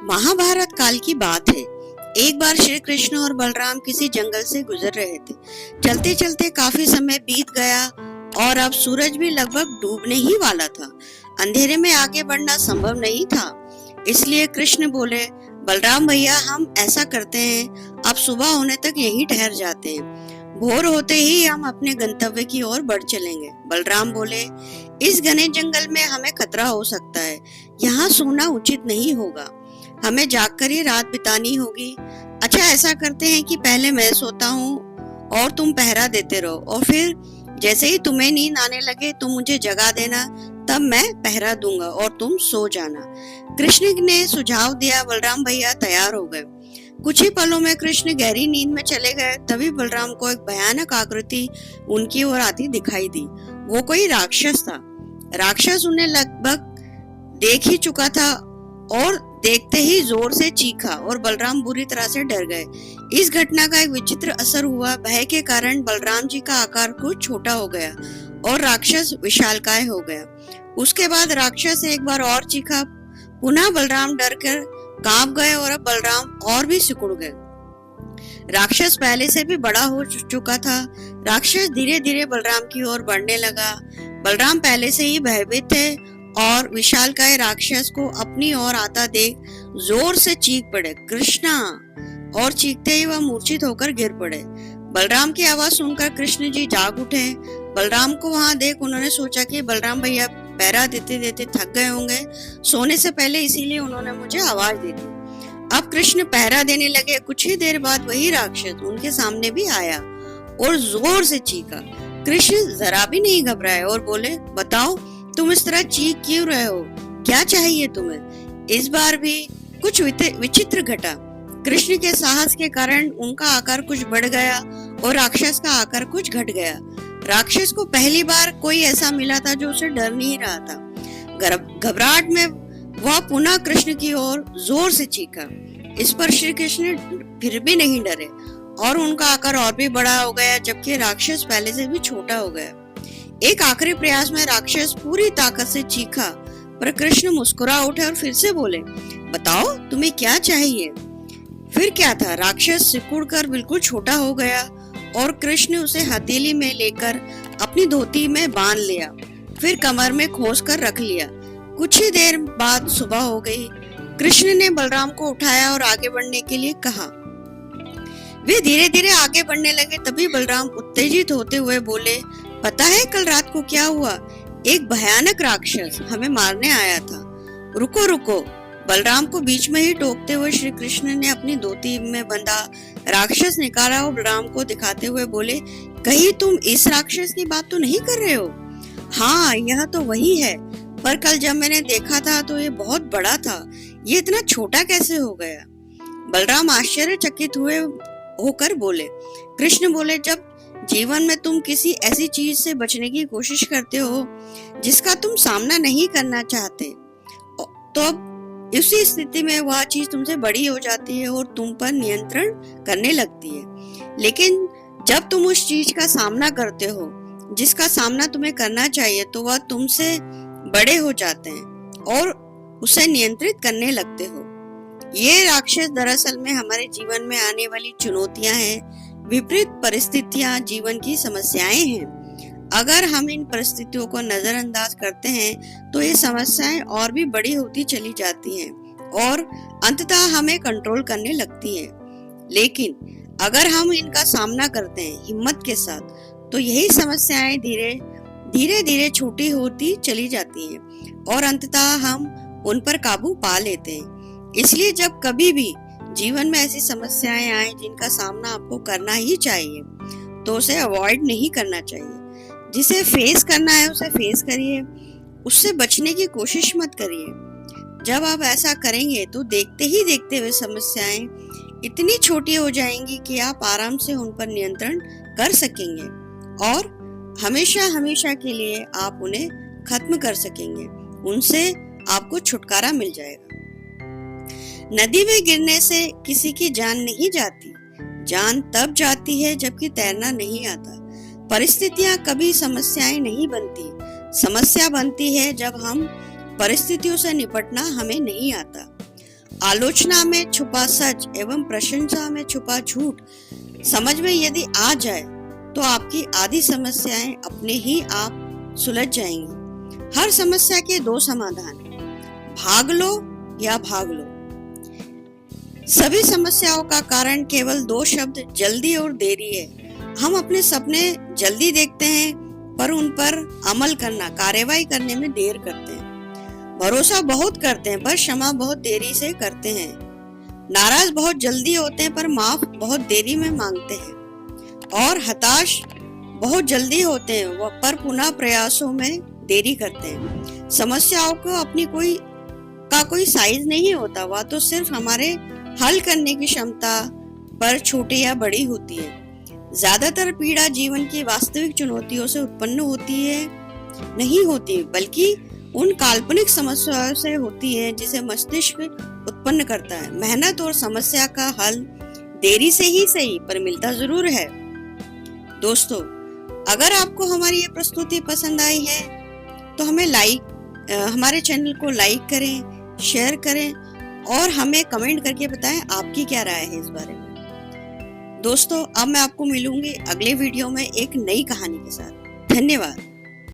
महाभारत काल की बात है। एक बार श्री कृष्ण और बलराम किसी जंगल से गुजर रहे थे। चलते चलते काफी समय बीत गया और अब सूरज भी लगभग डूबने ही वाला था। अंधेरे में आगे बढ़ना संभव नहीं था। इसलिए कृष्ण बोले, बलराम भैया, हम ऐसा करते हैं, अब सुबह होने तक यहीं ठहर जाते हैं। भोर होते ही हम अपने गंतव्य की ओर बढ़ चलेंगे। बलराम बोले, इस घने जंगल में हमें खतरा हो सकता है, यहाँ सोना उचित नहीं होगा, हमें जागकर ही रात बितानी होगी। अच्छा, ऐसा करते हैं कि पहले मैं सोता हूँ और तुम पहरा देते रहो, और फिर जैसे ही तुम्हें नींद आने लगे तुम मुझे जगा देना, तब मैं पहरा दूंगा और तुम सो जाना। कृष्ण ने सुझाव दिया। बलराम भैया तैयार हो गए। कुछ ही पलों में कृष्ण गहरी नींद में चले गए। तभी बलराम को एक भयानक आकृति उनकी ओर आती दिखाई दी। वो कोई राक्षस था। राक्षस उन्हें लगभग देख ही चुका था और देखते ही जोर से चीखा और बलराम बुरी तरह से डर गए। इस घटना का एक विचित्र असर हुआ। भय के कारण बलराम जी का आकार कुछ छोटा हो गया और राक्षस विशालकाय हो गया। उसके बाद राक्षस एक बार और चीखा। पुनः बलराम डर कर कांप गए और अब बलराम और भी सिकुड़ गए। राक्षस पहले से भी बड़ा हो चुका था। राक्षस धीरे धीरे बलराम की ओर बढ़ने लगा। बलराम पहले से ही भयभीत थे और विशालकाय राक्षस को अपनी ओर आता देख जोर से चीख पड़े, कृष्णा! और चीखते ही वह मूर्छित होकर गिर पड़े। बलराम की आवाज सुनकर कृष्ण जी जाग उठे। बलराम को वहां देख उन्होंने सोचा कि बलराम भैया पहरा देते देते थक गए होंगे सोने से पहले, इसीलिए उन्होंने मुझे आवाज दी थी। अब कृष्ण पहरा देने लगे। कुछ ही देर बाद वही राक्षस उनके सामने भी आया और जोर से चीखा। कृष्ण जरा भी नहीं घबराए और बोले, बताओ, तुम इस तरह चीख क्यों रहे हो? क्या चाहिए तुम्हें? इस बार भी कुछ विचित्र घटा। कृष्ण के साहस के कारण उनका आकार कुछ बढ़ गया और राक्षस का आकार कुछ घट गया। राक्षस को पहली बार कोई ऐसा मिला था जो उसे डर नहीं रहा था। घबराहट में वह पुनः कृष्ण की ओर जोर से चीखा। इस पर श्री कृष्ण फिर भी नहीं डरे और उनका आकार और भी बड़ा हो गया, जबकि राक्षस पहले से भी छोटा हो गया। एक आखिरी प्रयास में राक्षस पूरी ताकत से चीखा, पर कृष्ण मुस्कुरा उठे और फिर से बोले, बताओ, तुम्हें क्या चाहिए? फिर क्या था, राक्षस सिकुड़कर बिल्कुल छोटा हो गया और कृष्ण उसे हथेली में लेकर अपनी धोती में बांध लिया, फिर कमर में खोस कर रख लिया। कुछ ही देर बाद सुबह हो गई। कृष्ण ने बलराम को उठाया और आगे बढ़ने के लिए कहा। वे धीरे धीरे आगे बढ़ने लगे। तभी बलराम उत्तेजित होते हुए बोले, पता है कल रात को क्या हुआ? एक भयानक राक्षस हमें मारने आया था। रुको रुको! बलराम को बीच में ही टोकते हुए श्री कृष्ण ने अपनी धोती में बंधा राक्षस निकाला और बलराम को दिखाते हुए बोले, कहीं तुम इस राक्षस की बात तो नहीं कर रहे हो? हाँ, यह तो वही है, पर कल जब मैंने देखा था तो ये बहुत बड़ा था, ये इतना छोटा कैसे हो गया? बलराम आश्चर्यचकित हुए होकर बोले। कृष्ण बोले, जब जीवन में तुम किसी ऐसी चीज से बचने की कोशिश करते हो जिसका तुम सामना नहीं करना चाहते, तो अब उसी स्थिति में वह चीज तुमसे बड़ी हो जाती है और तुम पर नियंत्रण करने लगती है। लेकिन जब तुम उस चीज का सामना करते हो जिसका सामना तुम्हें करना चाहिए, तो वह तुमसे बड़े हो जाते हैं और उसे नियंत्रित करने लगते हो। ये राक्षस दरअसल में हमारे जीवन में आने वाली चुनौतियां हैं, विपरीत परिस्थितियां जीवन की समस्याएं हैं। अगर हम इन परिस्थितियों को नजरअंदाज करते हैं तो ये समस्याएं और भी बड़ी होती चली जाती हैं और अंततः हमें कंट्रोल करने लगती हैं। लेकिन अगर हम इनका सामना करते हैं हिम्मत के साथ, तो यही समस्याएं धीरे धीरे छोटी होती चली जाती हैं और अंततः हम उन पर काबू पा लेते हैं। इसलिए जब कभी भी जीवन में ऐसी समस्याएं आए जिनका सामना आपको करना ही चाहिए, तो उसे अवॉइड नहीं करना चाहिए। जिसे फेस करना है उसे फेस करिए, उससे बचने की कोशिश मत करिए। जब आप ऐसा करेंगे तो देखते ही देखते वे समस्याएं इतनी छोटी हो जाएंगी कि आप आराम से उन पर नियंत्रण कर सकेंगे और हमेशा हमेशा के लिए आप उन्हें खत्म कर सकेंगे। उनसे आपको छुटकारा मिल जाएगा। नदी में गिरने से किसी की जान नहीं जाती। जान तब जाती है जबकि तैरना नहीं आता। परिस्थितियां कभी समस्याएं नहीं बनती। समस्या बनती है जब हम परिस्थितियों से निपटना हमें नहीं आता। आलोचना में छुपा सच एवं प्रशंसा में छुपा झूठ समझ में यदि आ जाए तो आपकी आधी समस्याएं अपने ही आप सुलझ जाएंगी। हर समस्या के दो समाधान, भाग लो या भाग लो। सभी समस्याओं का कारण केवल दो शब्द, जल्दी और देरी है। हम अपने सपने जल्दी देखते हैं पर उन पर अमल करना, कार्यवाही करने में देर करते हैं। भरोसा बहुत करते हैं पर क्षमा बहुत देरी से करते हैं। नाराज बहुत जल्दी होते हैं पर माफ बहुत देरी में मांगते हैं। और हताश बहुत जल्दी होते हैं पर पुनः प्रयासों में देरी करते हैं। समस्याओं को अपनी कोई साइज नहीं होता, वह तो सिर्फ हमारे हल करने की क्षमता पर छोटी या बड़ी होती है। ज्यादातर पीड़ा जीवन की वास्तविक चुनौतियों से उत्पन्न नहीं होती बल्कि उन काल्पनिक समस्याओं से होती है जिसे मस्तिष्क उत्पन्न करता है। मेहनत और समस्या का हल देरी से ही सही पर मिलता जरूर है। दोस्तों, अगर आपको हमारी ये प्रस्तुति पसंद आई है तो हमारे चैनल को लाइक करें, शेयर करें और हमें कमेंट करके बताएं आपकी क्या राय है इस बारे में। दोस्तों, अब मैं आपको मिलूंगी अगले वीडियो में एक नई कहानी के साथ। धन्यवाद।